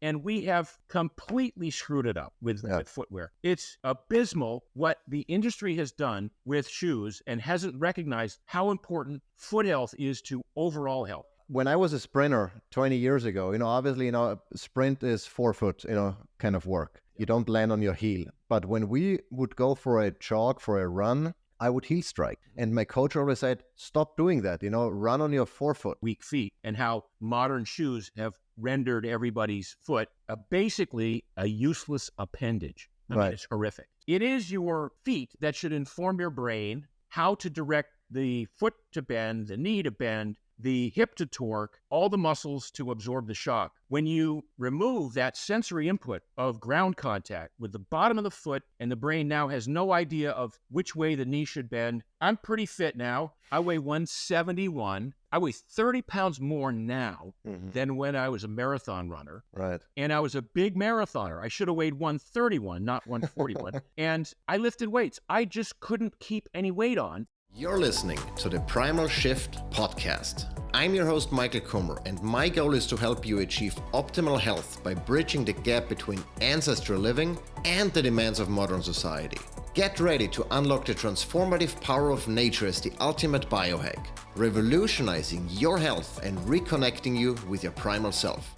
And we have completely screwed it up with footwear. It's abysmal what the industry has done with shoes and hasn't recognized how important foot health is to overall health. When I was a sprinter 20 years ago, obviously, sprint is forefoot, kind of work. You don't land on your heel. But when we would go for a jog, for a run, I would heel strike. And my coach always said, stop doing that, run on your forefoot. Weak feet, and how modern shoes have rendered everybody's foot basically a useless appendage. I mean, it's horrific. It is your feet that should inform your brain how to direct the foot to bend, the knee to bend, the hip to torque, all the muscles to absorb the shock. When you remove that sensory input of ground contact with the bottom of the foot, and the brain now has no idea of which way the knee should bend. I'm pretty fit now. I weigh 171. I weigh 30 pounds more now than when I was a marathon runner. Right. And I was a big marathoner. I should have weighed 131, not 141. And I lifted weights. I just couldn't keep any weight on. You're listening to the Primal Shift Podcast. I'm your host, Michael Kummer, and my goal is to help you achieve optimal health by bridging the gap between ancestral living and the demands of modern society. Get ready to unlock the transformative power of nature as the ultimate biohack, revolutionizing your health and reconnecting you with your primal self.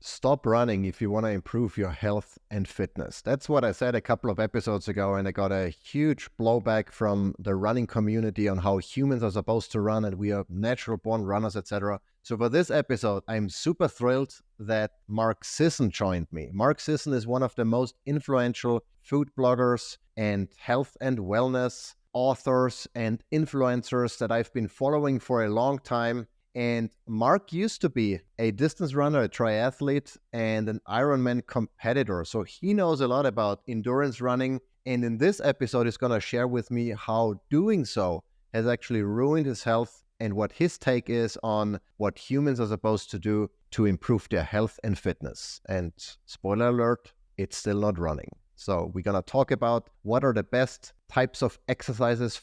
Stop running if you want to improve your health and fitness. That's what I said a couple of episodes ago, and I got a huge blowback from the running community on how humans are supposed to run and we are natural born runners, etc. So for this episode, I'm super thrilled that Mark Sisson joined me. Mark Sisson is one of the most influential food bloggers and health and wellness authors and influencers that I've been following for a long time. And Mark used to be a distance runner, a triathlete, and an Ironman competitor. So he knows a lot about endurance running. And in this episode, he's going to share with me how doing so has actually ruined his health and what his take is on what humans are supposed to do to improve their health and fitness. And spoiler alert, it's still not running. So we're going to talk about what are the best types of exercises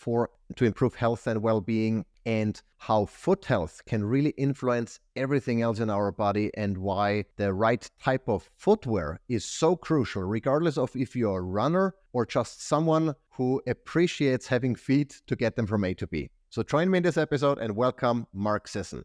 to improve health and well-being, and how foot health can really influence everything else in our body, and why the right type of footwear is so crucial, regardless of if you're a runner or just someone who appreciates having feet to get them from A to B. So join me in this episode and welcome Mark Sisson.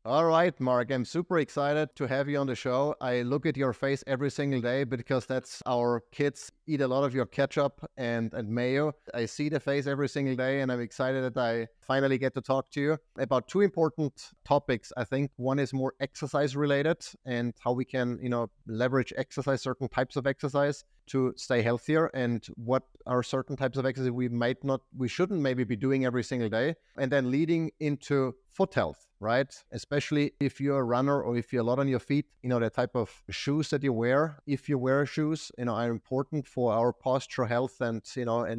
All right, Mark, I'm super excited to have you on the show. I look at your face every single day because that's our kids eat a lot of your ketchup and mayo. I see the face every single day, and I'm excited that I finally get to talk to you about two important topics. I think one is more exercise related and how we can, leverage exercise, certain types of exercise to stay healthier, and what are certain types of exercise we shouldn't maybe be doing every single day. And then leading into foot health, right? Especially if you're a runner or if you're a lot on your feet, the type of shoes that you wear, if you wear shoes, are important for our posture health and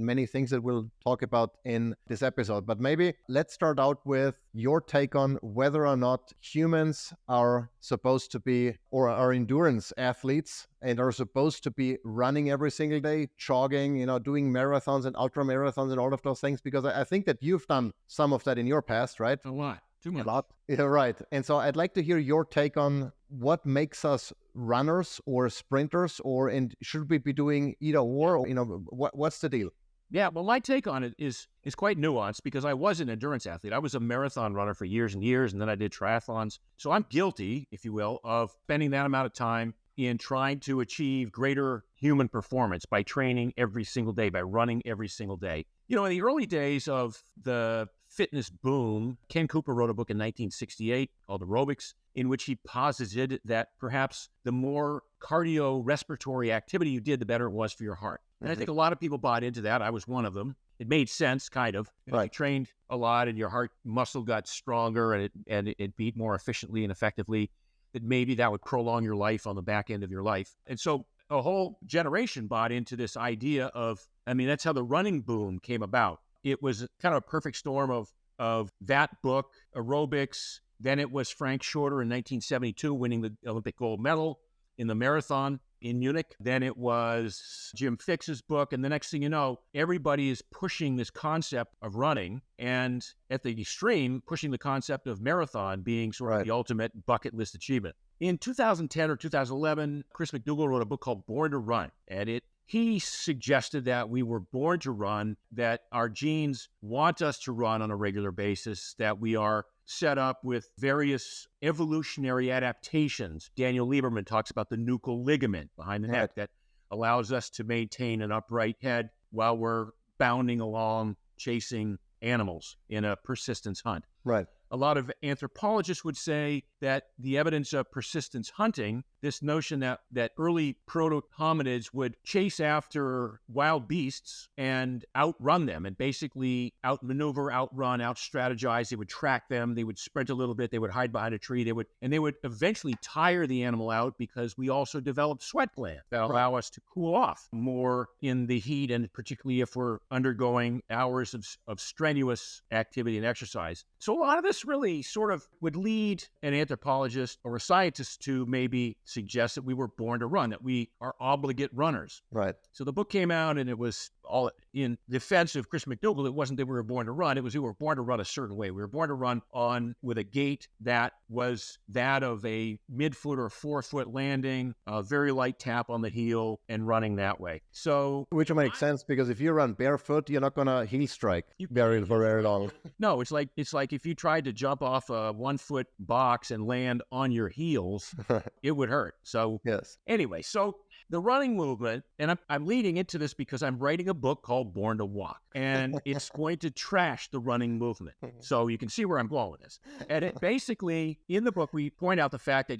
many things that we'll talk about in this episode. But maybe let's start out with your take on whether or not humans are supposed to be, or are endurance athletes and are supposed to be running every single day, jogging, doing marathons and ultra marathons and all of those things, because I think that you've done some of that in your past, right? A lot. Too much. A lot. Yeah, right. And so I'd like to hear your take on what makes us runners or sprinters, and should we be doing either or? What's the deal? Yeah, well, my take on it is quite nuanced, because I was an endurance athlete. I was a marathon runner for years and years, and then I did triathlons. So I'm guilty, if you will, of spending that amount of time in trying to achieve greater human performance by training every single day, by running every single day. In the early days of the fitness boom, Ken Cooper wrote a book in 1968 called Aerobics, in which he posited that perhaps the more cardiorespiratory activity you did, the better it was for your heart. And I think a lot of people bought into that. I was one of them. It made sense, kind of. If you trained a lot and your heart muscle got stronger and it beat more efficiently and effectively, that maybe that would prolong your life on the back end of your life. And so a whole generation bought into this idea of, that's how the running boom came about. It was kind of a perfect storm of that book, aerobics. Then it was Frank Shorter in 1972 winning the Olympic gold medal in the marathon in Munich. Then it was Jim Fixx's book. And the next thing you know, everybody is pushing this concept of running, and at the extreme, pushing the concept of marathon being sort of the ultimate bucket list achievement. In 2010 or 2011, Chris McDougall wrote a book called Born to Run, and he suggested that we were born to run, that our genes want us to run on a regular basis, that we are set up with various evolutionary adaptations. Daniel Lieberman talks about the nuchal ligament behind the neck that allows us to maintain an upright head while we're bounding along chasing animals in a persistence hunt. Right. A lot of anthropologists would say that the evidence of persistence hunting, this notion that early proto-hominids would chase after wild beasts and outrun them and basically outmaneuver, outrun, outstrategize. They would track them. They would sprint a little bit. They would hide behind a tree. They would eventually tire the animal out, because we also develop sweat glands that allow us to cool off more in the heat, and particularly if we're undergoing hours of strenuous activity and exercise. So a lot of this really sort of would lead an anthropologist or a scientist to maybe suggest that we were born to run, that we are obligate runners. Right. So the book came out, and it was all in defense of Chris McDougall. It wasn't that we were born to run. It was we were born to run a certain way. We were born to run with a gait that was that of a mid-foot or forefoot landing, a very light tap on the heel, and running that way. So, which makes sense, because if you run barefoot, you're not gonna heel strike very long. No, it's like if you tried to jump off a 1-foot box and land on your heels, it would hurt. So yes. Anyway, so the running movement, and I'm leading into this because I'm writing a book called Born to Walk, and it's going to trash the running movement. So you can see where I'm going with this. And basically, in the book, we point out the fact that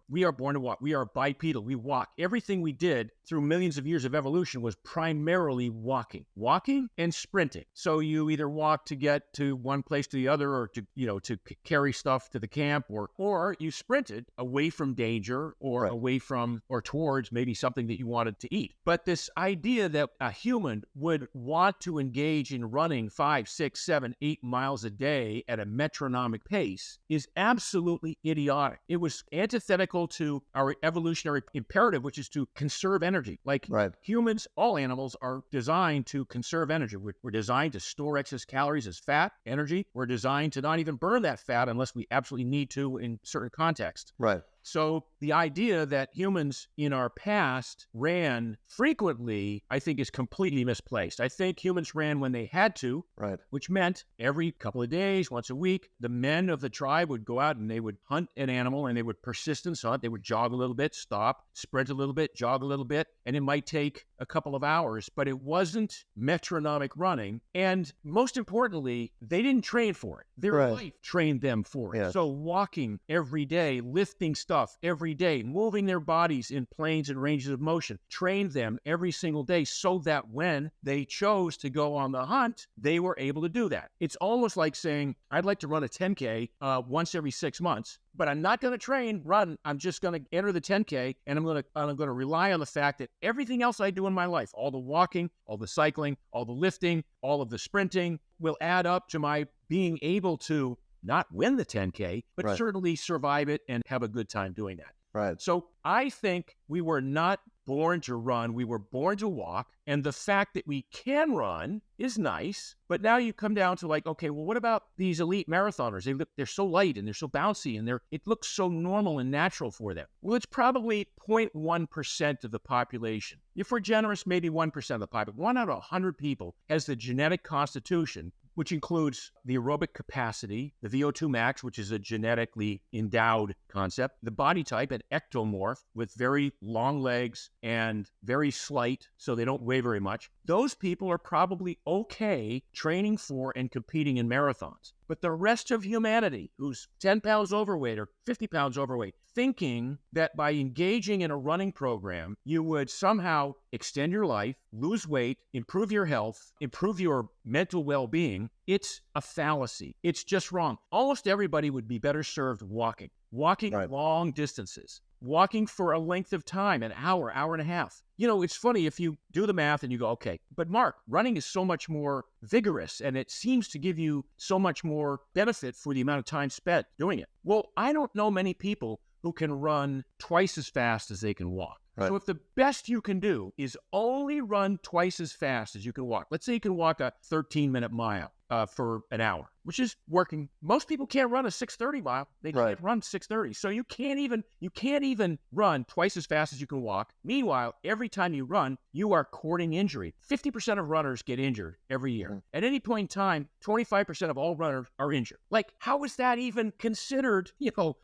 we are born to walk. We are bipedal. We walk. Everything we did through millions of years of evolution was primarily walking and sprinting. So you either walk to get to one place to the other, or to carry stuff to the camp, or you sprinted away from danger, or away from or towards maybe something that you wanted to eat. But this idea that a human would want to engage in running 5, 6, 7, 8 miles a day at a metronomic pace is absolutely idiotic. It was antithetical to our evolutionary imperative, which is to conserve energy. Like humans, all animals are designed to conserve energy. We're designed to store excess calories as fat, energy. We're designed to not even burn that fat unless we absolutely need to in certain contexts. Right. So the idea that humans in our past ran frequently, I think, is completely misplaced. I think humans ran when they had to, which meant every couple of days, once a week, the men of the tribe would go out and they would hunt an animal, and they would persistence hunt. They would jog a little bit, stop, sprint a little bit, jog a little bit, and it might take a couple of hours, but it wasn't metronomic running. And most importantly, they didn't train for it. Their life trained them for it. Yeah. So walking every day, lifting stuff every day, moving their bodies in planes and ranges of motion, trained them every single day, so that when they chose to go on the hunt, they were able to do that. It's almost like saying, I'd like to run a 10K once every 6 months, but I'm not going to run. I'm just going to enter the 10K, and I'm going to rely on the fact that everything else I do in my life, all the walking, all the cycling, all the lifting, all of the sprinting, will add up to my being able to not win the 10K, but certainly survive it and have a good time doing that. Right. So I think we were not born to run. We were born to walk. And the fact that we can run is nice. But now you come down to like, okay, well, what about these elite marathoners? They're so light and they're so bouncy, and it looks so normal and natural for them. Well, it's probably 0.1% of the population. If we're generous, maybe 1% of the population. 1 out of 100 people has the genetic constitution, which includes the aerobic capacity, the VO2 max, which is a genetically endowed concept, the body type, an ectomorph with very long legs and very slight, so they don't weigh very much. Those people are probably okay training for and competing in marathons. But the rest of humanity, who's 10 pounds overweight or 50 pounds overweight, thinking that by engaging in a running program, you would somehow extend your life, lose weight, improve your health, improve your mental well-being, it's a fallacy. It's just wrong. Almost everybody would be better served walking long distances, walking for a length of time, an hour, hour and a half. You know, it's funny if you do the math and you go, okay, but Mark, running is so much more vigorous and it seems to give you so much more benefit for the amount of time spent doing it. Well, I don't know many people who can run twice as fast as they can walk. Right. So if the best you can do is only run twice as fast as you can walk, let's say you can walk a 13-minute mile for an hour. which is working. Most people can't run a 6:30 mile. They can't run 6:30. So you can't even run twice as fast as you can walk. Meanwhile, every time you run, you are courting injury. 50% of runners get injured every year. At any point in time, 25% of all runners are injured. Like, how is that even considered,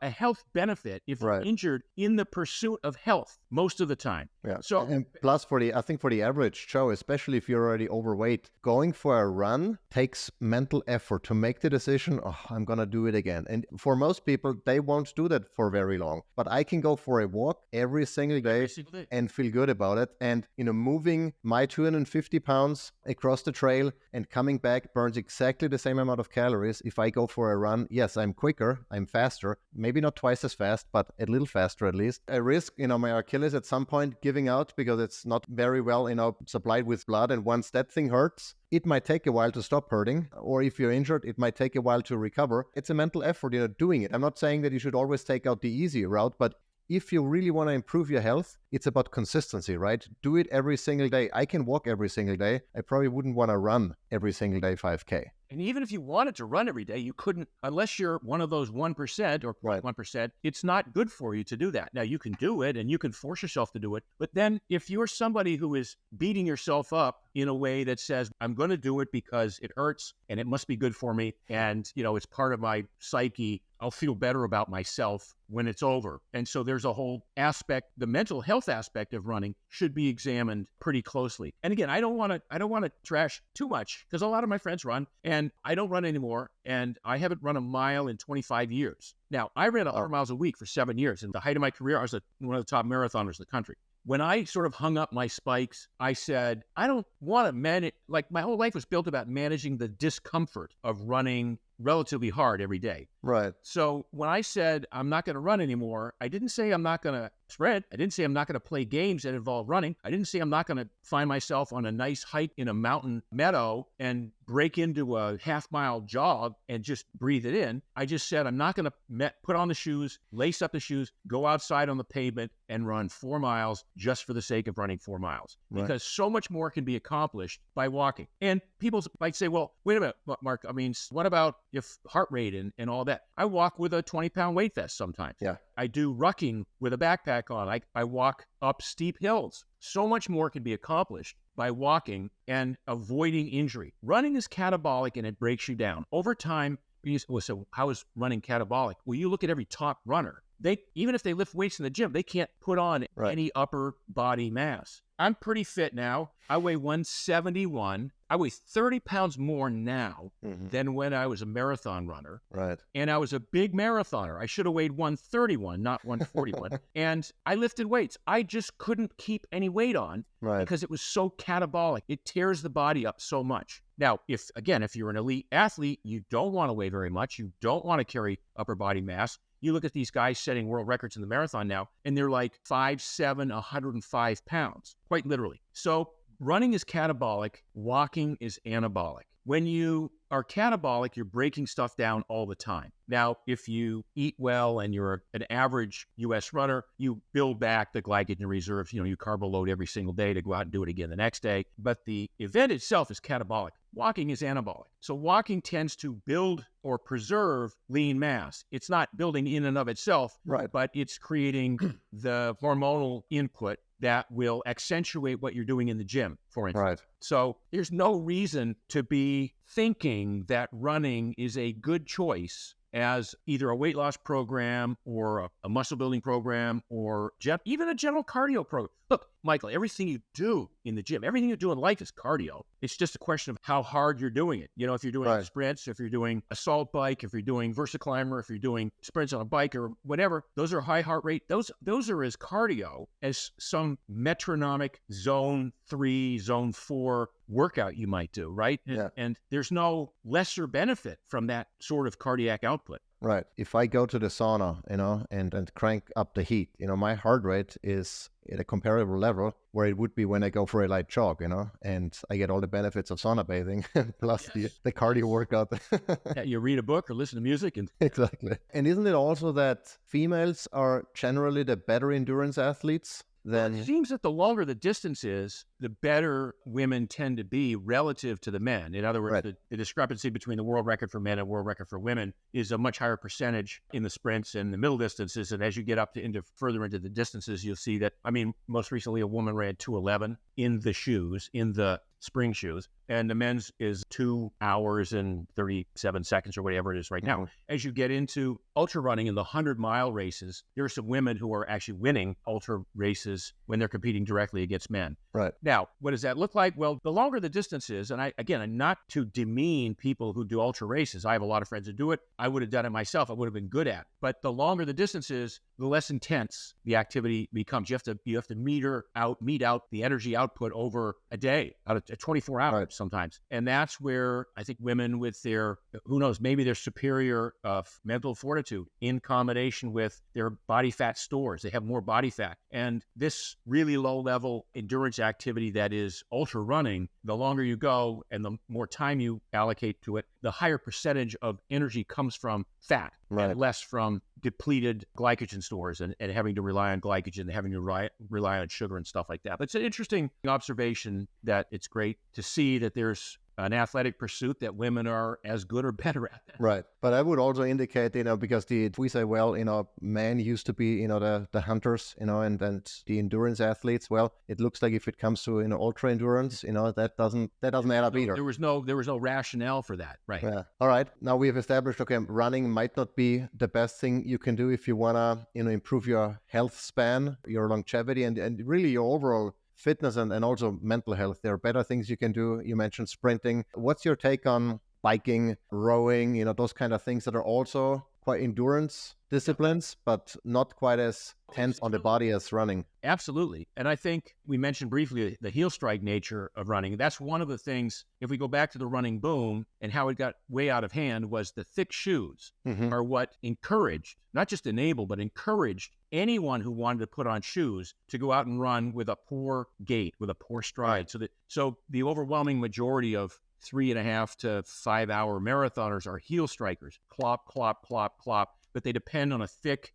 a health benefit if you're injured in the pursuit of health most of the time? Yeah. So, and plus I think for the average Joe, especially if you're already overweight, going for a run takes mental effort to make the decision, I'm going to do it again. And for most people, they won't do that for very long. But I can go for a walk every single day and feel good about it. And, moving my 250 pounds across the trail and coming back burns exactly the same amount of calories. If I go for a run, yes, I'm quicker, I'm faster, maybe not twice as fast, but a little faster at least. I risk, my Achilles at some point giving out because it's not very well, supplied with blood. And once that thing hurts, it might take a while to stop hurting, or if you're injured, it might take a while to recover. It's a mental effort, doing it. I'm not saying that you should always take out the easy route, but if you really want to improve your health, it's about consistency, right? Do it every single day. I can walk every single day. I probably wouldn't want to run every single day 5K. And even if you wanted to run every day, you couldn't, unless you're one of those 1% or 1%, it's not good for you to do that. Now, you can do it and you can force yourself to do it. But then if you're somebody who is beating yourself up in a way that says, I'm going to do it because it hurts and it must be good for me, and, it's part of my psyche, I'll feel better about myself when it's over. And so there's a whole aspect, the mental health aspect of running should be examined pretty closely. And again, I don't want to trash too much because a lot of my friends run and I don't run anymore. And I haven't run a mile in 25 years. Now, I ran 100 miles a week for 7 years. In the height of my career, I was one of the top marathoners in the country. When I sort of hung up my spikes, I said, I don't want to manage, my whole life was built about managing the discomfort of running relatively hard every day. Right. So when I said I'm not going to run anymore, I didn't say I'm not going to sprint. I didn't say I'm not going to play games that involve running. I didn't say I'm not going to find myself on a nice hike in a mountain meadow and break into a half-mile jog and just breathe it in. I just said I'm not going to put on the shoes, lace up the shoes, go outside on the pavement and run 4 miles just for the sake of running 4 miles. Right. Because so much more can be accomplished by walking. And people might say, well, wait a minute, Mark, what about if heart rate and all that? I walk with a 20-pound weight vest sometimes. Yeah. I do rucking with a backpack on. I walk up steep hills. So much more can be accomplished by walking and avoiding injury. Running is catabolic and it breaks you down. Over time, so how is running catabolic? Well, you look at every top runner. Even if they lift weights in the gym, they can't put on any upper body mass. I'm pretty fit now. I weigh 171. I weigh 30 pounds more now than when I was a marathon runner. Right. And I was a big marathoner. I should have weighed 131, not 141. And I lifted weights. I just couldn't keep any weight on because it was so catabolic. It tears the body up so much. Now, if you're an elite athlete, you don't want to weigh very much. You don't want to carry upper body mass. You look at these guys setting world records in the marathon now, and they're like 5'7", 105 pounds, quite literally. So running is catabolic, walking is anabolic. When you are catabolic, you're breaking stuff down all the time. Now, if you eat well and you're an average U.S. runner, you build back the glycogen reserves. You carbo load every single day to go out and do it again the next day. But the event itself is catabolic. Walking is anabolic. So walking tends to build or preserve lean mass. It's not building in and of itself, but it's creating the hormonal input that will accentuate what you're doing in the gym, for instance. Right. So there's no reason to be thinking that running is a good choice as either a weight loss program or a muscle building program or even a general cardio program. Look, Michael, everything you do in the gym, everything you do in life is cardio. It's just a question of how hard you're doing it. If you're doing sprints, if you're doing assault bike, if you're doing VersaClimber, if you're doing sprints on a bike or whatever, those are high heart rate. Those are as cardio as some metronomic zone 3, zone 4 workout you might do, right? Yeah. And there's no lesser benefit from that sort of cardiac output. Right. If I go to the sauna, and crank up the heat, my heart rate is at a comparable level where it would be when I go for a light jog, and I get all the benefits of sauna bathing plus the cardio workout. You read a book or listen to music. Exactly. And isn't it also that females are generally the better endurance athletes? then it seems that the longer the distance is, the better women tend to be relative to the men. In other words, the discrepancy between the world record for men and world record for women is a much higher percentage in the sprints and the middle distances. And as you get up to further into the distances, you'll see that, most recently a woman ran 2:11 in the shoes, in the spring shoes, and the men's is 2 hours and 37 seconds or whatever it is right now. As you get into ultra running in the 100-mile races, there are some women who are actually winning ultra races when they're competing directly against men. Right. Now, what does that look like? Well, the longer the distance is, and I'm not to demean people who do ultra races. I have a lot of friends who do it. I would have done it myself. I would have been good at it. But the longer the distance is, the less intense the activity becomes. You have to mete out the energy output over a day, out of 24 hours sometimes. And that's where I think women with their, who knows, maybe their superior mental fortitude in combination with their body fat stores, they have more body fat. And this really low level endurance activity that is ultra running, the longer you go and the more time you allocate to it, the higher percentage of energy comes from fat and less from depleted glycogen stores and having to rely on glycogen and having to rely on sugar and stuff like that. But it's an interesting observation that it's great to see that there's an athletic pursuit that women are as good or better at. Right. But I would also indicate, because we say, well, men used to be, the hunters, and the endurance athletes. Well, it looks like if it comes to, ultra endurance, that doesn't add up either. There was no rationale for that. Right. Yeah. All right. Now we have established, okay, running might not be the best thing you can do if you want to, improve your health span, your longevity, and really your overall fitness and also mental health. There are better things you can do. You mentioned sprinting. What's your take on biking, rowing, those kind of things that are also quite endurance disciplines, but not quite as tense on the body as running? Absolutely. And I think we mentioned briefly the heel strike nature of running. That's one of the things, if we go back to the running boom and how it got way out of hand, was the thick shoes are what encouraged, not just enabled, but encouraged anyone who wanted to put on shoes to go out and run with a poor gait, with a poor stride. So the overwhelming majority of 3.5 to 5 hour marathoners are heel strikers. Clop, clop, clop, clop. But they depend on a thick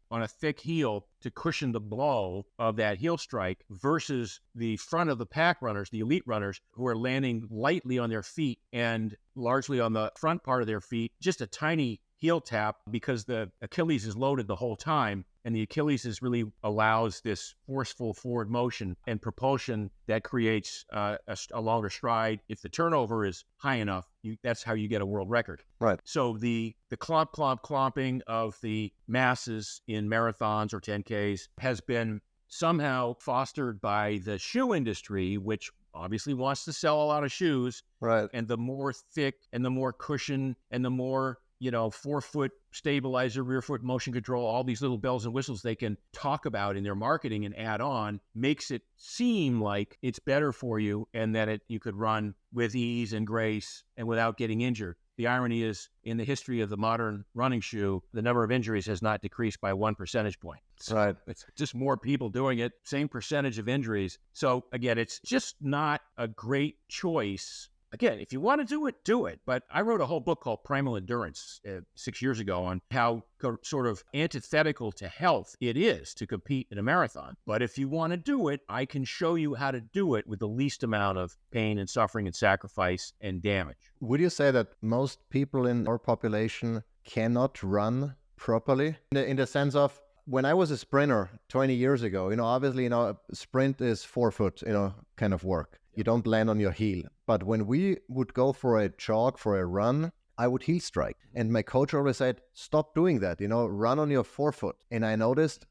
heel to cushion the blow of that heel strike versus the front of the pack runners, the elite runners, who are landing lightly on their feet and largely on the front part of their feet, just a tiny heel tap because the Achilles is loaded the whole time. And the Achilles really allows this forceful forward motion and propulsion that creates a longer stride. If the turnover is high enough, that's how you get a world record. Right. So the clomping of the masses in marathons or 10Ks has been somehow fostered by the shoe industry, which obviously wants to sell a lot of shoes. Right. And the more thick and the more cushion and the more forefoot stabilizer, rear foot motion control, all these little bells and whistles they can talk about in their marketing and add on, makes it seem like it's better for you and that you could run with ease and grace and without getting injured. The irony is, in the history of the modern running shoe, the number of injuries has not decreased by 1 percentage point. Right. It's just more people doing it, same percentage of injuries. So again, it's just not a great choice. Again, if you want to do it, do it. But I wrote a whole book called Primal Endurance 6 years ago on how sort of antithetical to health it is to compete in a marathon. But if you want to do it, I can show you how to do it with the least amount of pain and suffering and sacrifice and damage. Would you say that most people in our population cannot run properly? In the sense of, when I was a sprinter 20 years ago, obviously, a sprint is forefoot, kind of work. You don't land on your heel. But when we would go for a jog, for a run, I would heel strike. And my coach always said, stop doing that, run on your forefoot. And I noticed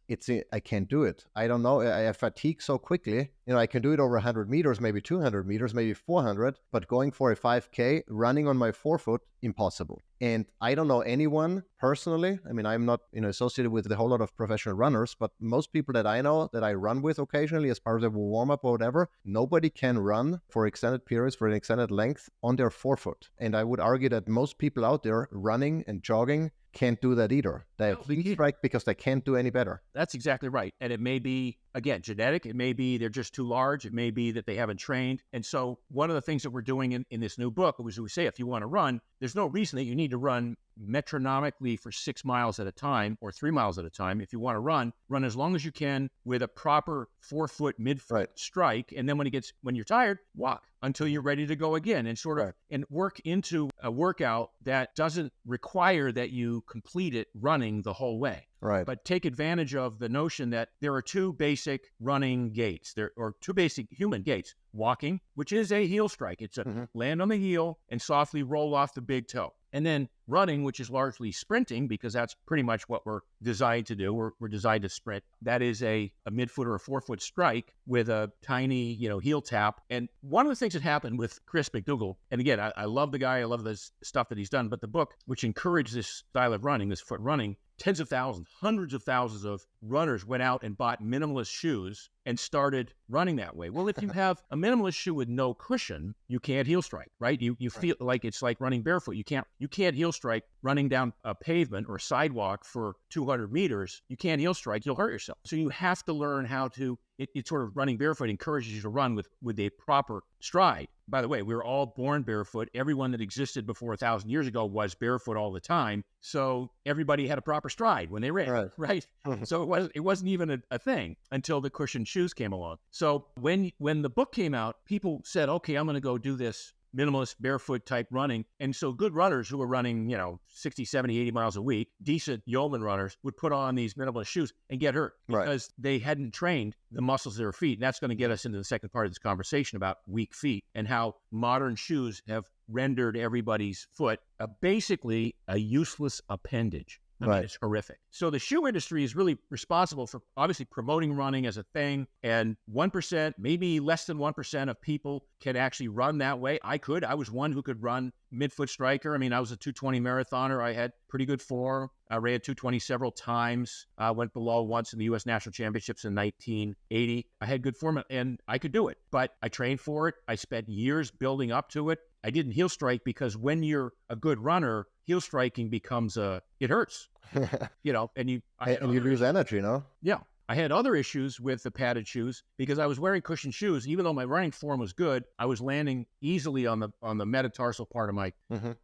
I can't do it. I don't know. I fatigue so quickly. I can do it over 100 meters, maybe 200 meters, maybe 400, but going for a 5K, running on my forefoot, impossible. And I don't know anyone personally. I'm not associated with a whole lot of professional runners, but most people that I know that I run with occasionally as part of a warm-up or whatever, nobody can run for extended periods, for an extended length on their forefoot. And I would argue that most people out there running and jogging can't do that either. They heat strike because they can't do any better. That's exactly right. And it may be, again, genetic. It may be they're just too large. It may be that they haven't trained. And so one of the things that we're doing in this new book was we say, if you want to run, there's no reason that you need to run metronomically for 6 miles at a time or 3 miles at a time. If you want to run as long as you can with a proper 4-foot midfoot strike. And then when you're tired, walk until you're ready to go again, and sort of and work into a workout that doesn't require that you complete it running the whole way. Right. But take advantage of the notion that there are two basic running gaits, or two basic human gaits. Walking, which is a heel strike. It's a land on the heel and softly roll off the big toe. And then running, which is largely sprinting, because that's pretty much what we're designed to do. We're designed to sprint. That is a midfoot or a 4-foot strike with a tiny, heel tap. And one of the things that happened with Chris McDougall, and again, I love the guy, I love the stuff that he's done, but the book, which encouraged this style of running, this foot running, tens of thousands, hundreds of thousands of runners went out and bought minimalist shoes and started running that way. Well, if you have a minimalist shoe with no cushion, you can't heel strike, right? You feel like it's like running barefoot. You can't heel strike running down a pavement or sidewalk for 200 meters. You can't heel strike. You'll hurt yourself. So you have to learn how to, it's sort of running barefoot encourages you to run with a proper stride. By the way, we were all born barefoot. Everyone that existed before 1,000 years ago was barefoot all the time. So everybody had a proper stride when they ran, right? So it wasn't even a thing until the cushioned shoes came along. So when the book came out, people said, okay, I'm going to go do this minimalist barefoot type running. And so good runners who were running, 60, 70, 80 miles a week, decent yeoman runners would put on these minimalist shoes and get hurt because they hadn't trained the muscles of their feet. And that's going to get us into the second part of this conversation about weak feet and how modern shoes have rendered everybody's foot basically a useless appendage. I mean, it's horrific. So the shoe industry is really responsible for obviously promoting running as a thing. And 1%, maybe less than 1% of people can actually run that way. I was one who could run midfoot striker. I mean, I was a 220 marathoner. I had pretty good form. I ran 220 several times. I went below once in the U.S. National Championships in 1980. I had good form and I could do it, but I trained for it. I spent years building up to it. I didn't heel strike because when you're a good runner, heel striking becomes it hurts, and you lose energy, no? Yeah. I had other issues with the padded shoes because I was wearing cushioned shoes. Even though my running form was good, I was landing easily on the metatarsal part of my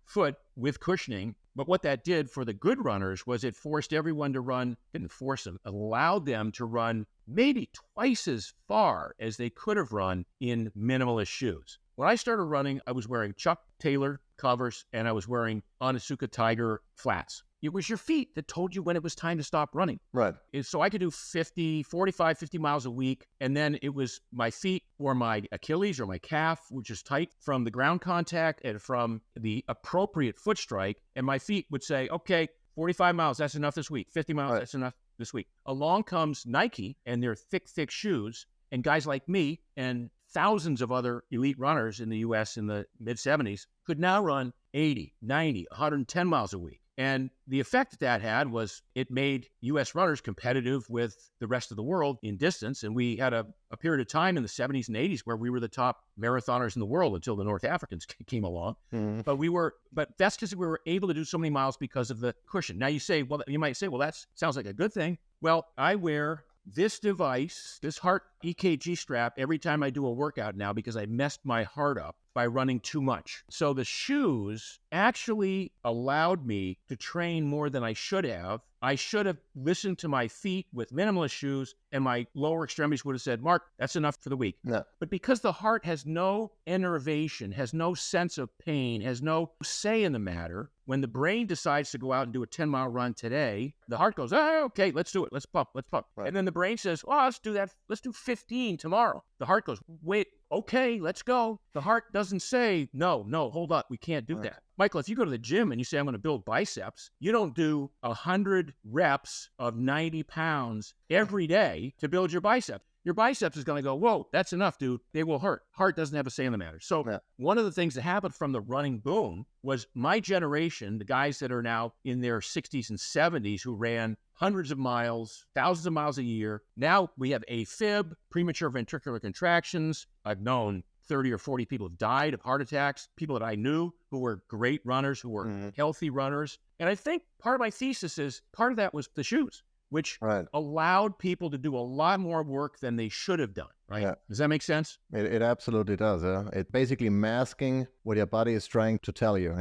foot with cushioning. But what that did for the good runners was it forced everyone to run, didn't force them, allowed them to run maybe twice as far as they could have run in minimalist shoes. When I started running, I was wearing Chuck Taylor covers and I was wearing Onitsuka Tiger flats. It was your feet that told you when it was time to stop running. Right. So I could do 45, 50 miles a week. And then it was my feet or my Achilles or my calf, which is tight from the ground contact and from the appropriate foot strike. And my feet would say, okay, 45 miles, that's enough this week. 50 miles, that's enough this week. Along comes Nike and their thick shoes. And guys like me and thousands of other elite runners in the U.S. in the mid-70s could now run 80, 90, 110 miles a week. And the effect that had was it made U.S. runners competitive with the rest of the world in distance. And we had a period of time in the 70s and 80s where we were the top marathoners in the world until the North Africans came along. But that's because we were able to do so many miles because of the cushion. Now you might say, well, that sounds like a good thing. Well, I wear this device, this heart EKG strap, every time I do a workout now because I messed my heart up by running too much. So the shoes actually allowed me to train more than I should have. I should have listened to my feet with minimalist shoes and my lower extremities would have said, Mark, that's enough for the week. No. But because the heart has no innervation, has no sense of pain, has no say in the matter, when the brain decides to go out and do a 10-mile run today, the heart goes, oh, okay, let's do it. Let's pump. Right. And then the brain says, oh, let's do that. Let's do 15 tomorrow. The heart goes, wait, okay, let's go. The heart doesn't say, no, hold up. We can't do that. Michael, if you go to the gym and you say, I'm going to build biceps, you don't do 100 reps of 90 pounds every day to build your biceps. Your biceps is going to go, whoa, that's enough, dude. They will hurt. Heart doesn't have a say in the matter. So one of the things that happened from the running boom was my generation, the guys that are now in their 60s and 70s who ran hundreds of miles, thousands of miles a year. Now we have AFib, premature ventricular contractions. I've known 30 or 40 people have died of heart attacks, people that I knew who were great runners, who were healthy runners. And I think part of my thesis is part of that was the shoes, which allowed people to do a lot more work than they should have done. Right? Yeah. Does that make sense? It absolutely does. It's basically masking what your body is trying to tell you.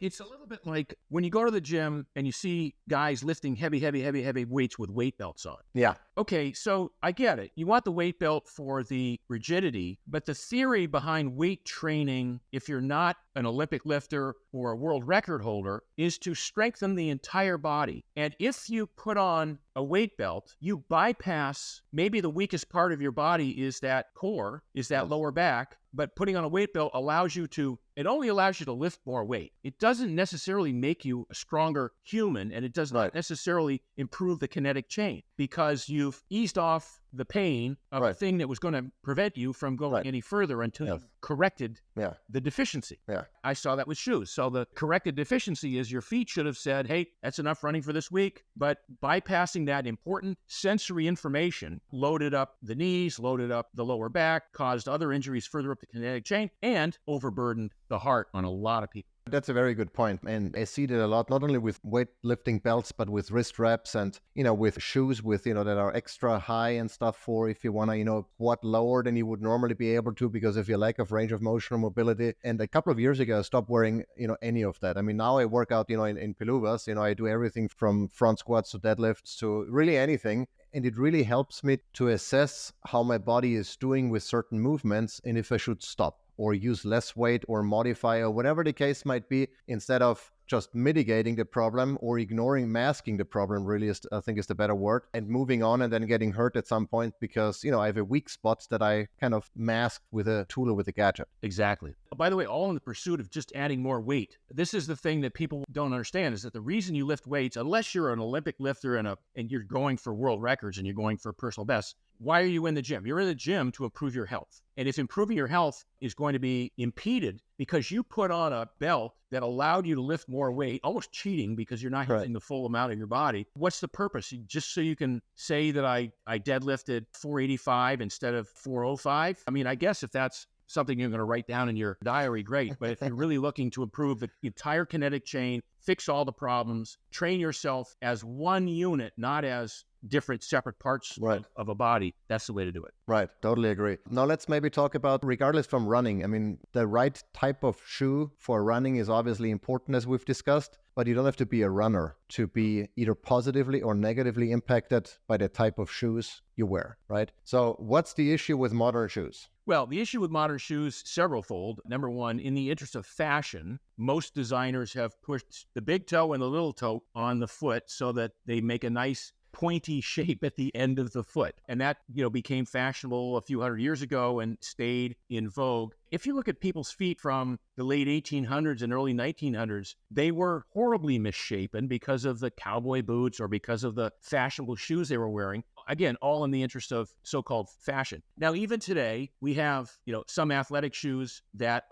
It's a little bit like when you go to the gym and you see guys lifting heavy weights with weight belts on. Yeah. Okay, so I get it. You want the weight belt for the rigidity, but the theory behind weight training, if you're not an Olympic lifter or a world record holder, is to strengthen the entire body. And if you put on a weight belt, you bypass maybe the weakest part of your body is that core, is that lower back, but putting on a weight belt it only allows you to lift more weight. It doesn't necessarily make you a stronger human, and it does not necessarily improve the kinetic chain because you've eased off the pain of a thing that was going to prevent you from going any further until you corrected the deficiency. Yeah. I saw that with shoes. So the corrected deficiency is your feet should have said, hey, that's enough running for this week. But bypassing that important sensory information loaded up the knees, loaded up the lower back, caused other injuries further up the kinetic chain, and overburdened the heart on a lot of people. That's a very good point. And I see that a lot, not only with weightlifting belts, but with wrist wraps and, with shoes with, that are extra high and stuff for if you want to, squat lower than you would normally be able to because of your lack of range of motion or mobility. And a couple of years ago, I stopped wearing, any of that. I mean, now I work out, in Pilubas, I do everything from front squats to deadlifts to really anything. And it really helps me to assess how my body is doing with certain movements and if I should stop or use less weight or modify or whatever the case might be, instead of just mitigating the problem or masking the problem, really, I think is the better word, and moving on and then getting hurt at some point because, I have a weak spot that I kind of masked with a tool or with a gadget. Exactly. By the way, all in the pursuit of just adding more weight. This is the thing that people don't understand is that the reason you lift weights, unless you're an Olympic lifter and you're going for world records and you're going for personal bests, why are you in the gym? You're in the gym to improve your health. And if improving your health is going to be impeded because you put on a belt that allowed you to lift more weight, almost cheating because you're not using the full amount of your body, what's the purpose? Just so you can say that I deadlifted 485 instead of 405? I mean, I guess if that's something you're going to write down in your diary, great. But if you're really looking to improve the entire kinetic chain, fix all the problems, train yourself as one unit, not as different separate parts of a body, that's the way to do it. Right. Totally agree. Now let's maybe talk about, regardless from running, I mean, the right type of shoe for running is obviously important, as we've discussed, but you don't have to be a runner to be either positively or negatively impacted by the type of shoes you wear, right? So what's the issue with modern shoes? Well, the issue with modern shoes, several-fold. Number one, in the interest of fashion, most designers have pushed the big toe and the little toe on the foot so that they make a nice pointy shape at the end of the foot. And that, became fashionable a few hundred years ago and stayed in vogue. If you look at people's feet from the late 1800s and early 1900s, they were horribly misshapen because of the cowboy boots or because of the fashionable shoes they were wearing. Again, all in the interest of so-called fashion. Now, even today, we have, some athletic shoes that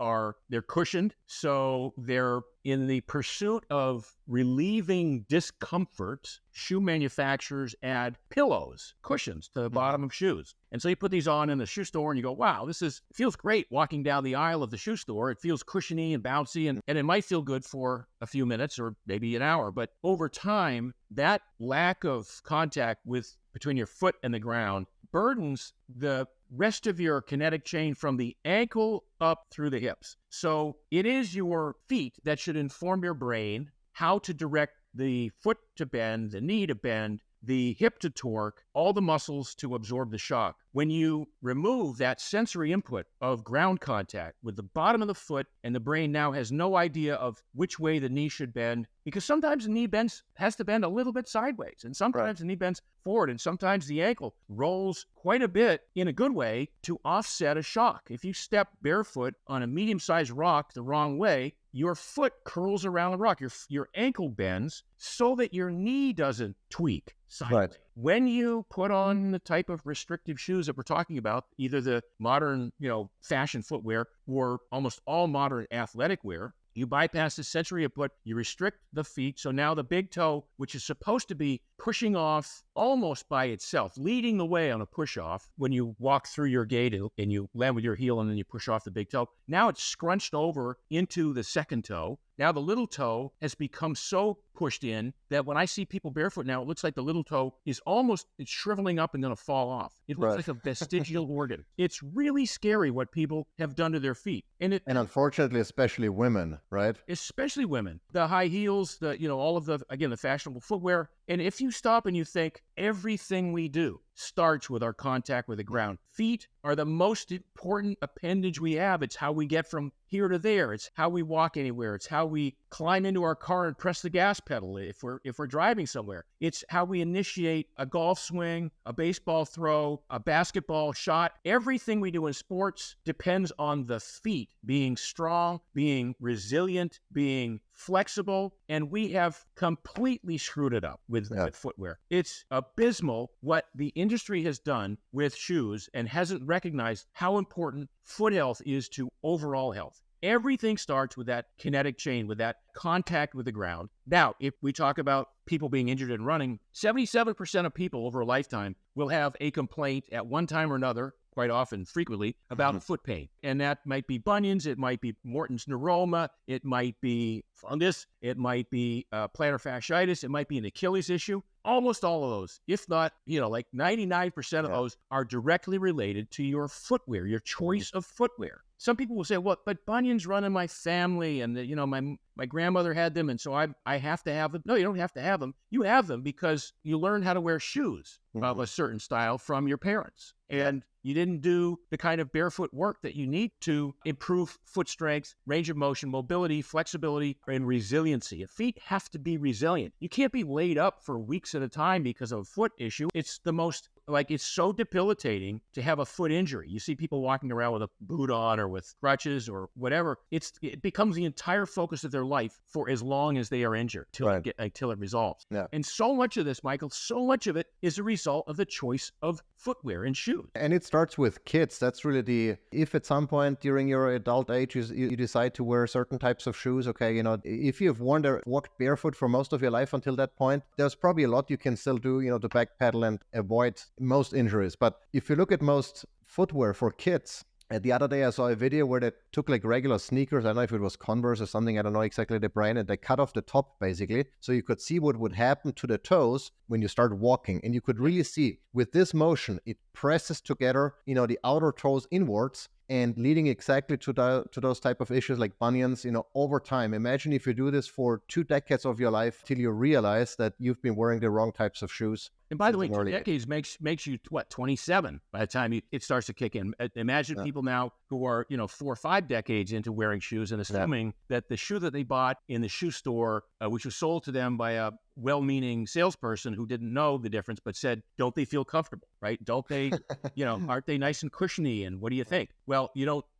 they're cushioned. So they're in the pursuit of relieving discomfort. Shoe manufacturers add pillows, cushions to the bottom of shoes. And so you put these on in the shoe store and you go, wow, it feels great walking down the aisle of the shoe store. It feels cushiony and bouncy and it might feel good for a few minutes or maybe an hour. But over time, that lack of contact between your foot and the ground burdens the rest of your kinetic chain from the ankle up through the hips. So it is your feet that should inform your brain how to direct the foot to bend, the knee to bend, the hip to torque, all the muscles to absorb the shock. When you remove that sensory input of ground contact with the bottom of the foot, and the brain now has no idea of which way the knee should bend, because sometimes the knee has to bend a little bit sideways, and sometimes the knee bends forward, and sometimes the ankle rolls quite a bit in a good way to offset a shock. If you step barefoot on a medium-sized rock the wrong way, your foot curls around the rock. Your ankle bends so that your knee doesn't tweak sideways. Right. When you put on the type of restrictive shoes that we're talking about, either the modern, fashion footwear or almost all modern athletic wear, you bypass the sensory input, you restrict the feet. So now the big toe, which is supposed to be pushing off almost by itself, leading the way on a push-off when you walk through your gate and you land with your heel and then you push off the big toe. Now it's scrunched over into the second toe. Now the little toe has become so pushed in that when I see people barefoot now, it looks like the little toe is it's shriveling up and going to fall off. It looks like a vestigial organ. It's really scary what people have done to their feet. And unfortunately, especially women, right? Especially women. The high heels, all of the fashionable footwear. And if you stop and you think everything we do starts with our contact with the ground. Feet are the most important appendage we have. It's how we get from here to there. It's how we walk anywhere. It's how we climb into our car and press the gas pedal if we're driving somewhere. It's how we initiate a golf swing, a baseball throw, a basketball shot. Everything we do in sports depends on the feet being strong, being resilient, being flexible, and we have completely screwed it up with footwear. It's abysmal what the industry has done with shoes and hasn't recognized how important foot health is to overall health. Everything starts with that kinetic chain, with that contact with the ground. Now, if we talk about people being injured in running, 77% of people over a lifetime will have a complaint at one time or another, quite often, frequently, about foot pain. And that might be bunions, it might be Morton's neuroma, it might be fungus, it might be plantar fasciitis, it might be an Achilles issue. Almost all of those, if not, like 99% of those are directly related to your footwear, your choice of footwear. Some people will say, well, but bunions run in my family and, my grandmother had them, and so I have to have them. No, you don't have to have them. You have them because you learned how to wear shoes of a certain style from your parents. And you didn't do the kind of barefoot work that you need to improve foot strength, range of motion, mobility, flexibility, and resiliency. Your feet have to be resilient. You can't be laid up for weeks at a time because of a foot issue. It's it's so debilitating to have a foot injury. You see people walking around with a boot on or with crutches or whatever. It becomes the entire focus of their life for as long as they are injured until it resolves. Yeah. And so much of this, Michael, so much of it is a result of the choice of footwear and shoes. And it starts with kids. That's really if at some point during your adult age you decide to wear certain types of shoes, if you've walked barefoot for most of your life until that point, there's probably a lot you can still do, to backpedal and avoid most injuries. But if you look at most footwear for kids, the other day I saw a video where they took like regular sneakers, I don't know if it was Converse or something, I don't know exactly the brand, and they cut off the top basically, so you could see what would happen to the toes when you start walking. And you could really see with this motion, it presses together, the outer toes inwards, and leading exactly to those type of issues like bunions, over time. Imagine if you do this for 2 decades of your life till you realize that you've been wearing the wrong types of shoes. And by the way, 2 decades makes you, 27 by the time it starts to kick in. Imagine people now who are, 4 or 5 decades into wearing shoes and assuming that the shoe that they bought in the shoe store, which was sold to them by a well-meaning salesperson who didn't know the difference, but said, don't they feel comfortable, right? Don't they, aren't they nice and cushiony? And what do you think? Well,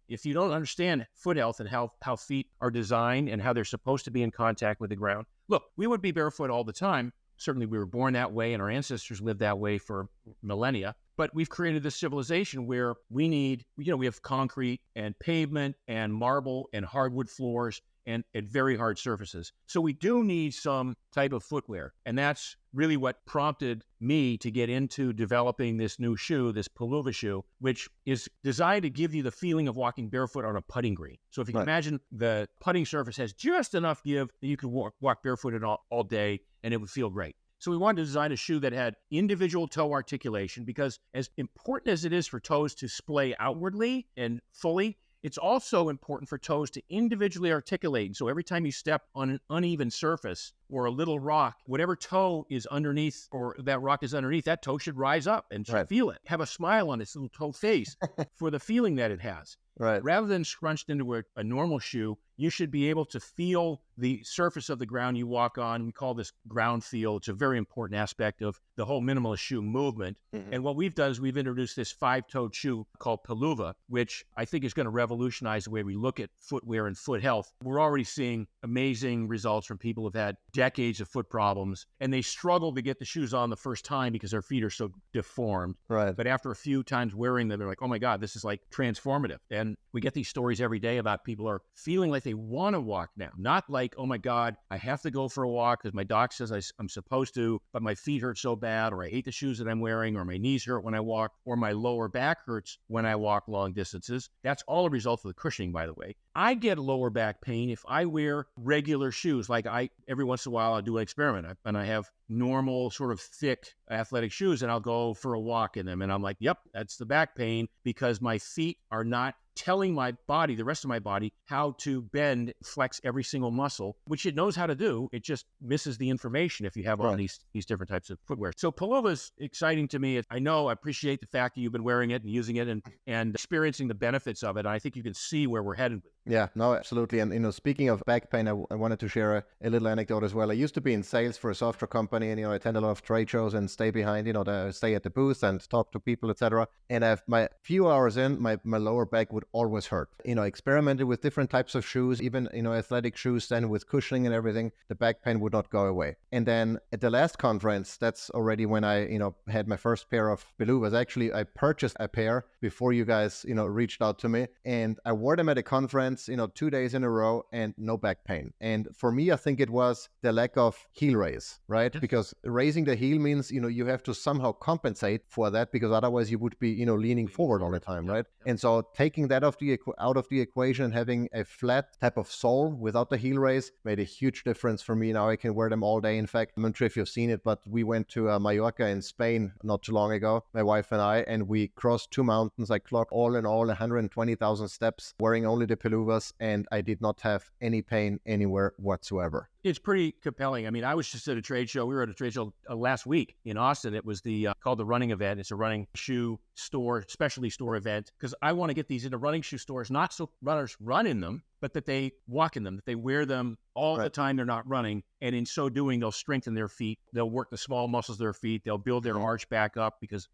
if you don't understand foot health and how feet are designed and how they're supposed to be in contact with the ground, look, we would be barefoot all the time. Certainly we were born that way and our ancestors lived that way for millennia. But we've created this civilization where we have concrete and pavement and marble and hardwood floors and very hard surfaces. So we do need some type of footwear. And that's really what prompted me to get into developing this new shoe, this Puluva shoe, which is designed to give you the feeling of walking barefoot on a putting green. So if you can imagine the putting surface has just enough give that you can walk barefooted all day and it would feel great. So we wanted to design a shoe that had individual toe articulation because as important as it is for toes to splay outwardly and fully, it's also important for toes to individually articulate. So every time you step on an uneven surface or a little rock, whatever toe is underneath or that rock is underneath, that toe should rise up and feel it. Have a smile on its little toe face for the feeling that it has. Right. Rather than scrunched into a normal shoe, you should be able to feel the surface of the ground you walk on. We call this ground feel. It's a very important aspect of the whole minimalist shoe movement. Mm-hmm. And what we've done is we've introduced this 5-toed shoe called Puluva, which I think is going to revolutionize the way we look at footwear and foot health. We're already seeing amazing results from people who've had decades of foot problems, and they struggle to get the shoes on the first time because their feet are so deformed. Right. But after a few times wearing them, they're like, oh my God, this is like transformative. And we get these stories every day about people are feeling like they want to walk now. Not like, oh my God, I have to go for a walk because my doc says I'm supposed to, but my feet hurt so bad, or I hate the shoes that I'm wearing, or my knees hurt when I walk, or my lower back hurts when I walk long distances. That's all a result of the cushioning, by the way. I get lower back pain if I wear regular shoes. Like every once in a while, I'll do an experiment and I have normal sort of thick athletic shoes and I'll go for a walk in them. And I'm like, yep, that's the back pain because my feet are not telling my body, the rest of my body, how to bend, flex every single muscle, which it knows how to do. It just misses the information if you have all these different types of footwear. So Paloova's exciting to me. I appreciate the fact that you've been wearing it and using it and experiencing the benefits of it. And I think you can see where we're headed with it. Yeah, no, absolutely. And, speaking of back pain, I wanted to share a little anecdote as well. I used to be in sales for a software company and, attend a lot of trade shows and stay behind, stay at the booth and talk to people, etc. And my few hours in, my lower back would always hurt. Experimented with different types of shoes, even, athletic shoes, then with cushioning and everything, the back pain would not go away. And then at the last conference, that's already when I, had my first pair of Paloova's. Actually, I purchased a pair before you guys, reached out to me, and I wore them at a conference, 2 days in a row and no back pain. And for me, I think it was the lack of heel raise, right? Yes. Because raising the heel means, you have to somehow compensate for that because otherwise you would be, leaning forward all the time, right? Yeah. And so taking that out of the equation, having a flat type of sole without the heel raise made a huge difference for me. Now I can wear them all day. In fact, I'm not sure if you've seen it, but we went to Mallorca in Spain not too long ago, my wife and I, and we crossed 2 mountains. I clocked all in all 120,000 steps wearing only the Paloova's, and I did not have any pain anywhere whatsoever. It's pretty compelling. I mean, I was just at a trade show. We were at a trade show last week in Austin. It was called the Running Event. It's a running shoe store, specialty store event, because I want to get these into running shoe stores, not so runners run in them, but that they walk in them, that they wear them all the time they're not running. And in so doing, they'll strengthen their feet. They'll work the small muscles of their feet. They'll build their arch back up because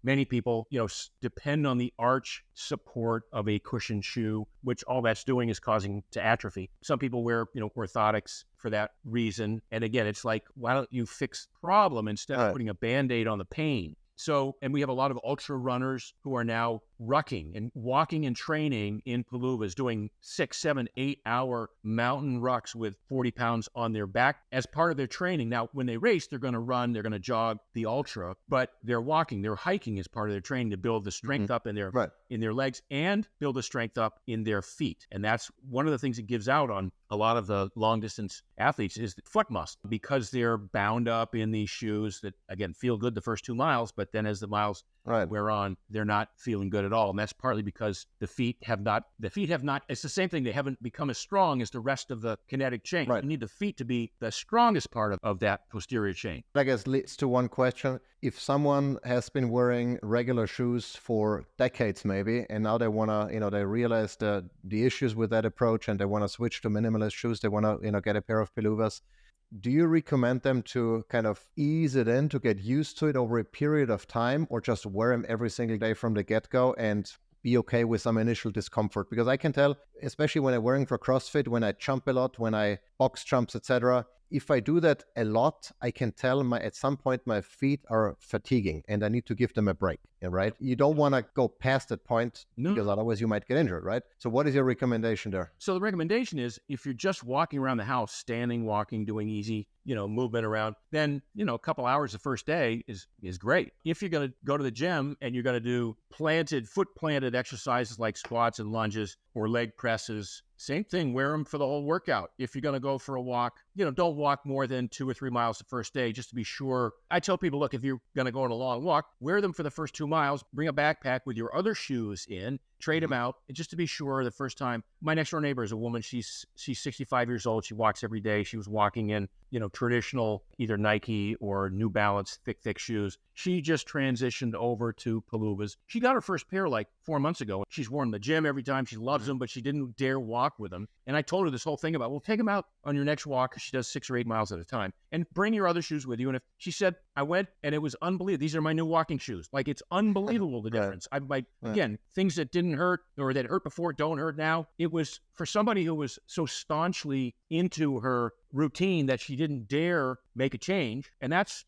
many people, depend on the arch support of a cushioned shoe, which all that's doing is causing to atrophy. Some people wear, orthotics for that reason. And again, it's like, why don't you fix the problem instead of putting a Band-Aid on the pain? So, and we have a lot of ultra runners who are now rucking and walking and training in Paloova's, doing 6, 7, 8 hour mountain rucks with 40 pounds on their back as part of their training. Now, when they race, they're going to run, they're going to jog the ultra, but they're walking, they're hiking as part of their training to build the strength up in their legs and build the strength up in their feet. And that's one of the things that gives out on a lot of the long distance athletes is the foot muscle, because they're bound up in these shoes that, again, feel good the first 2 miles, but then as the miles wear on, they're not feeling good at all. And that's partly because the feet have not, it's the same thing. They haven't become as strong as the rest of the kinetic chain. You need the feet to be the strongest part of that posterior chain. I guess leads to one question. If someone has been wearing regular shoes for decades maybe, and now they want to, they realize the issues with that approach and they want to switch to minimalist shoes, they want to, get a pair of Paloova's, do you recommend them to kind of ease it in, to get used to it over a period of time, or just wear them every single day from the get-go and be okay with some initial discomfort? Because I can tell, especially when I'm wearing for CrossFit, when I jump a lot, when I box jumps, etc., if I do that a lot, I can tell at some point my feet are fatiguing and I need to give them a break, right? You don't want to go past that point because otherwise you might get injured, right? So what is your recommendation there? So the recommendation is if you're just walking around the house, standing, walking, doing easy, movement around, then, a couple hours the first day is great. If you're going to go to the gym and you're going to do foot planted exercises like squats and lunges or leg presses, same thing, wear them for the whole workout. If you're going to go for a walk, don't walk more than 2 or 3 miles the first day, just to be sure. I tell people, look, if you're going to go on a long walk, wear them for the first 2 miles, bring a backpack with your other shoes in, trade them out, just to be sure the first time. My next door neighbor is a woman. She's 65 years old. She walks every day. She was walking in, traditional either Nike or New Balance thick shoes. She just transitioned over to Paloova's. She got her first pair like 4 months ago. She's worn them in the gym every time. She loves them, but she didn't dare walk with them. And I told her this whole thing about, well, take them out on your next walk, because she does 6 or 8 miles at a time, and bring your other shoes with you. And if she said, I went and it was unbelievable. These are my new walking shoes. Like, it's unbelievable the difference. Again, things that didn't hurt or that hurt before don't hurt now. It was for somebody who was so staunchly into her routine that she didn't dare make a change. And that's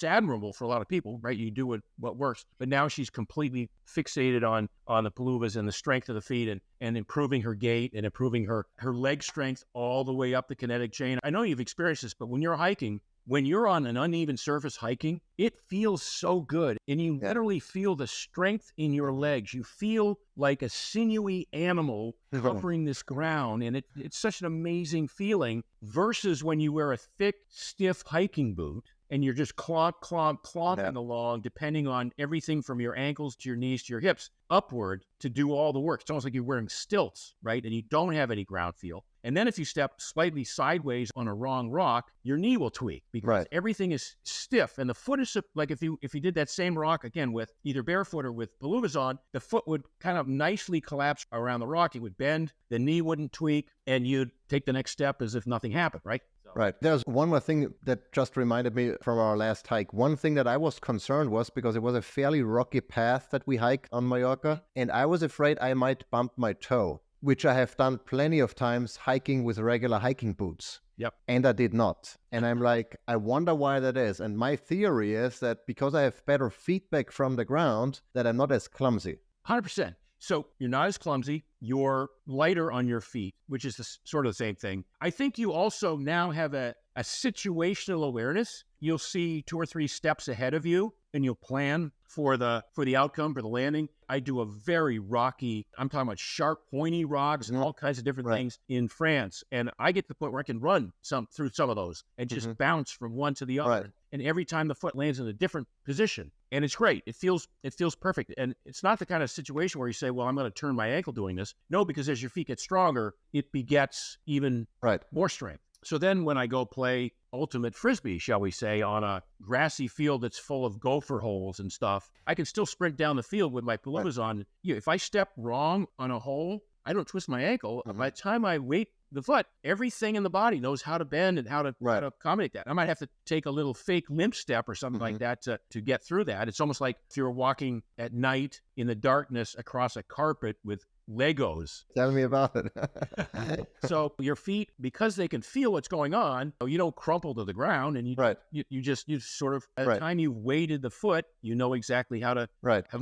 admirable for a lot of people, right? You do what works. But now she's completely fixated on the palouvas and the strength of the feet and improving her gait and improving her leg strength all the way up the kinetic chain. I know you've experienced this, but when you're hiking, when you're on an uneven surface hiking, it feels so good. And you literally feel the strength in your legs. You feel like a sinewy animal covering this ground. And it's such an amazing feeling versus when you wear a thick, stiff hiking boot and you're just clomping along, depending on everything from your ankles to your knees to your hips, upward to do all the work. It's almost like you're wearing stilts, right? And you don't have any ground feel. And then if you step slightly sideways on a wrong rock, your knee will tweak because everything is stiff. And the foot is like if you did that same rock again with either barefoot or with palouvas on, the foot would kind of nicely collapse around the rock. It would bend, the knee wouldn't tweak, and you'd take the next step as if nothing happened, right? Right. There's one more thing that just reminded me from our last hike. One thing that I was concerned was because it was a fairly rocky path that we hiked on Mallorca, and I was afraid I might bump my toe, which I have done plenty of times hiking with regular hiking boots. Yep. And I did not. And I'm like, I wonder why that is. And my theory is that because I have better feedback from the ground, that I'm not as clumsy. 100%. So you're not as clumsy, you're lighter on your feet, which is sort of the same thing. I think you also now have a situational awareness. You'll see 2 or 3 steps ahead of you and you'll plan for the outcome, for the landing. I do a very rocky, I'm talking about sharp, pointy rocks and all kinds of different things in France. And I get to the point where I can run through some of those and just bounce from one to the other. Right. And every time the foot lands in a different position. And it's great. It feels perfect. And it's not the kind of situation where you say, well, I'm going to turn my ankle doing this. No, because as your feet get stronger, it begets even more strength. So then when I go play ultimate Frisbee, shall we say, on a grassy field that's full of gopher holes and stuff, I can still sprint down the field with my palouvas on. If I step wrong on a hole, I don't twist my ankle. By the time I weight the foot, everything in the body knows how to bend and how to accommodate that. I might have to take a little fake limp step or something like that to get through that. It's almost like if you're walking at night in the darkness across a carpet with Legos. Tell me about it. So your feet, because they can feel what's going on, you don't crumple to the ground, and you sort of, at the time you've weighted the foot, you know exactly how to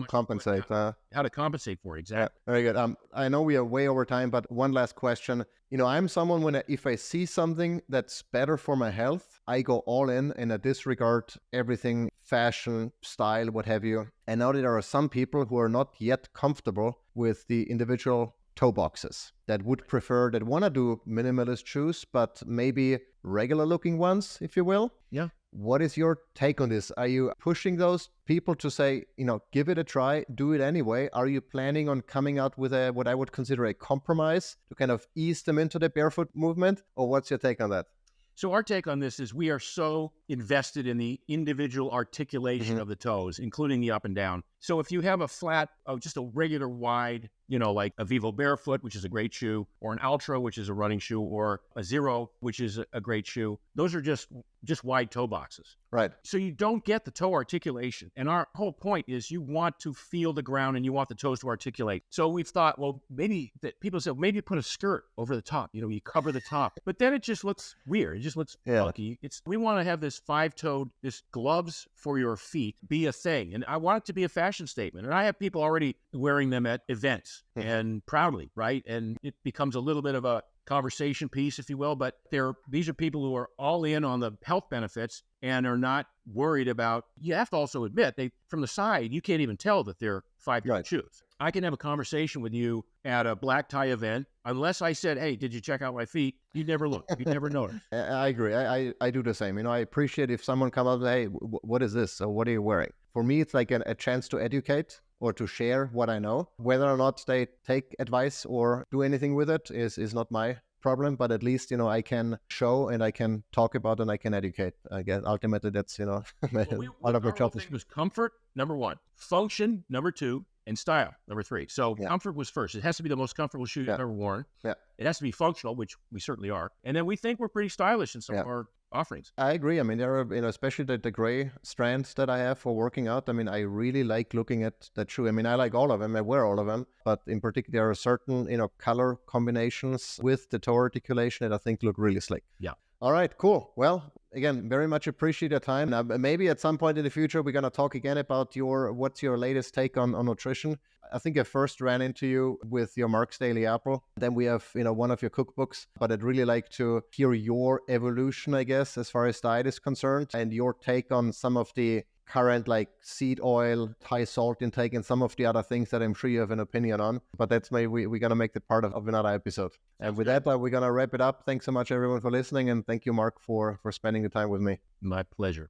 compensate. How to compensate for it. Exactly. Very good. I know we are way over time, but one last question. I'm someone if I see something that's better for my health, I go all in and I disregard everything, fashion, style, what have you. And now there are some people who are not yet comfortable with the individual toe boxes that want to do minimalist shoes, but maybe regular looking ones, if you will. Yeah. What is your take on this? Are you pushing those people to say, give it a try, do it anyway? Are you planning on coming out with what I would consider a compromise to kind of ease them into the barefoot movement? Or what's your take on that? So our take on this is we are so invested in the individual articulation of the toes, including the up and down. So if you have a flat, just a regular wide, like a Vivo Barefoot, which is a great shoe, or an Ultra, which is a running shoe, or a Zero, which is a great shoe, those are just wide toe boxes. Right. So you don't get the toe articulation. And our whole point is you want to feel the ground and you want the toes to articulate. So we've thought, well, maybe that people say, maybe put a skirt over the top, you cover the top. But then it just looks weird. It just looks funky. We want to have this 5-toed, this gloves for your feet be a thing. And I want it to be a fashion statement. And I have people already wearing them at events and proudly, right? And it becomes a little bit of a conversation piece, if you will, but these are people who are all in on the health benefits and are not worried about, you have to also admit, from the side, you can't even tell that they're 5-year-old shoes. I can have a conversation with you at a black tie event. Unless I said, hey, did you check out my feet? You'd never look. You'd never notice. I agree. I do the same. I appreciate if someone comes up and says, hey, what is this? Or what are you wearing? For me, it's like a chance to educate or to share what I know. Whether or not they take advice or do anything with it is not my problem, but at least, I can show and I can talk about and I can educate. Again, ultimately, that's, all of my job. Was comfort, number 1, function, number 2, and style, number 3. So comfort was first. It has to be the most comfortable shoe you've ever worn. Yeah. It has to be functional, which we certainly are. And then we think we're pretty stylish in some of our offerings. I agree. I mean, there are, especially the gray strands that I have for working out. I mean, I really like looking at that shoe. I mean, I like all of them. I wear all of them. But in particular, there are certain, color combinations with the toe articulation that I think look really slick. Yeah. All right, cool. Well, again, very much appreciate your time. Now, maybe at some point in the future, we're going to talk again about what's your latest take on nutrition. I think I first ran into you with your Mark's Daily Apple. Then we have, one of your cookbooks. But I'd really like to hear your evolution, I guess, as far as diet is concerned, and your take on some of the current like seed oil, high salt intake, and some of the other things that I'm sure you have an opinion on. But that's maybe we're going to make that part of another episode. And with that, we're going to wrap it up. Thanks so much, everyone, for listening. And thank you, Mark, for spending the time with me. My pleasure.